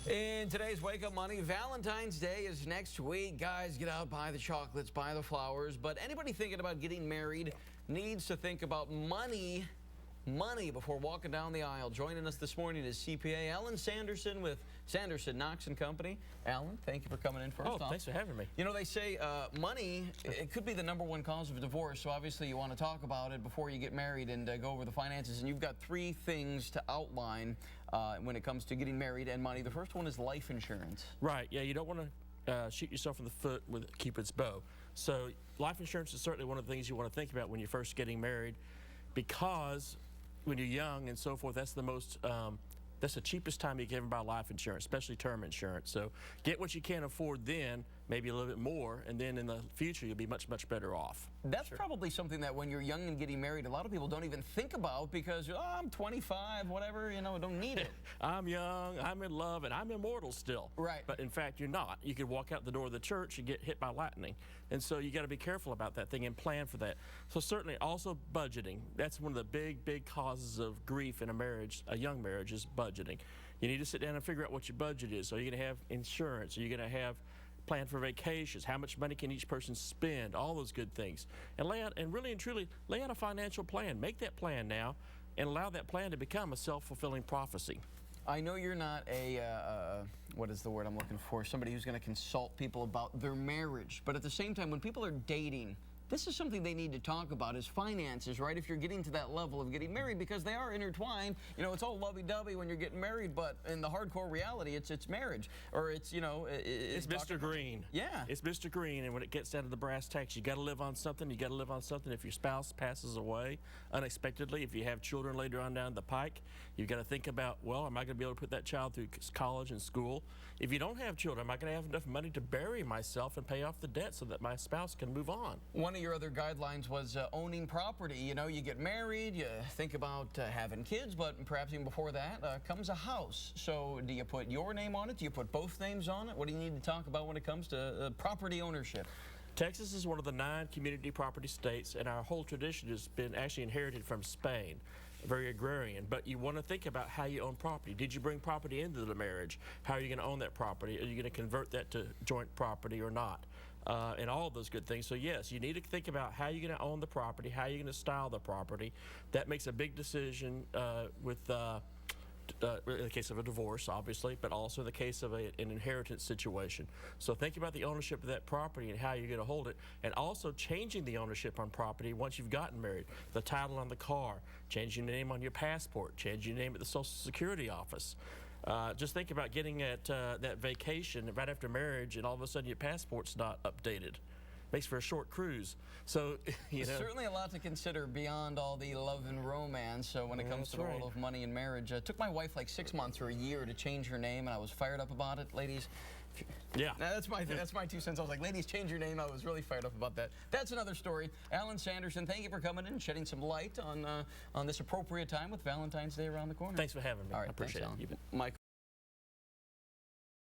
In today's Wake Up Money, Valentine's Day is next week. Guys, get out, buy the chocolates, buy the flowers. But anybody thinking about getting married needs to think about money before walking down the aisle. Joining us this morning is CPA Alan Sandersen with Sandersen, Knox Company. Alan, thank you for coming in first off. Thanks for having me. You know, they say money, it could be the #1 cause of divorce, so obviously you want to talk about it before you get married and go over the finances. And you've got 3 things to outline when it comes to getting married and money. The first one is life insurance. Right, yeah, you don't want to shoot yourself in the foot with Cupid's bow. So life insurance is certainly one of the things you want to think about when you're first getting married, because when you're young and so forth, that's the cheapest time you can ever buy life insurance, especially term insurance. So get what you can afford then, maybe a little bit more, and then in the future you'll be much, much better off. That's probably something that when you're young and getting married, a lot of people don't even think about because, oh, I'm 25, whatever, you know, I don't need it. I'm young, I'm in love, and I'm immortal still. Right. But in fact, you're not. You could walk out the door of the church and get hit by lightning. And so you got to be careful about that thing and plan for that. So certainly also budgeting. That's one of the big, big causes of grief in a marriage, a young marriage, is budgeting. You need to sit down and figure out what your budget is. So you're going to have insurance, you're going to have plan for vacations, how much money can each person spend, all those good things. And lay out, and really and truly, lay out a financial plan. Make that plan now and allow that plan to become a self-fulfilling prophecy. I know you're not what is the word I'm looking for, somebody who's going to consult people about their marriage, but at the same time, when people are dating, this is something they need to talk about, is finances, right? If you're getting to that level of getting married, because they are intertwined. You know, it's all lovey-dovey when you're getting married, but in the hardcore reality, it's marriage, or it's, you know, it's Mr. Green. Yeah, it's Mr. Green, and when it gets down to the brass tacks, you got to live on something. You got to live on something. If your spouse passes away unexpectedly, if you have children later on down the pike, you've got to think about, well, am I going to be able to put that child through college and school? If you don't have children, am I going to have enough money to bury myself and pay off the debt so that my spouse can move on? One of your other guidelines was owning property. You know, you get married, you think about having kids, but perhaps even before that comes a house. So do you put your name on it? Do you put both names on it? What do you need to talk about when it comes to property ownership? Texas is one of the 9 community property states, and our whole tradition has been actually inherited from Spain, very agrarian. But you want to think about how you own property. Did you bring property into the marriage? How are you going to own that property? Are you going to convert that to joint property or not? And all of those good things. So yes, you need to think about how you're going to own the property, how you're going to style the property. That makes a big decision in the case of a divorce, obviously, but also in the case of an inheritance situation. So think about the ownership of that property and how you're going to hold it, and also changing the ownership on property once you've gotten married. The title on the car, changing the name on your passport, changing your name at the Social Security office. Just think about getting that vacation right after marriage, and all of a sudden your passport's not updated. Makes for a short cruise. So, you know. Certainly a lot to consider beyond all the love and romance. So when it comes to the world of money and marriage, it took my wife like 6 months or a year to change her name, and I was fired up about it, ladies. Yeah. That's my 2 cents. I was like, ladies, change your name. I was really fired up about that. That's another story. Alan Sandersen, thank you for coming in and shedding some light on this appropriate time with Valentine's Day around the corner. Thanks for having me. All right, I appreciate it. Mike.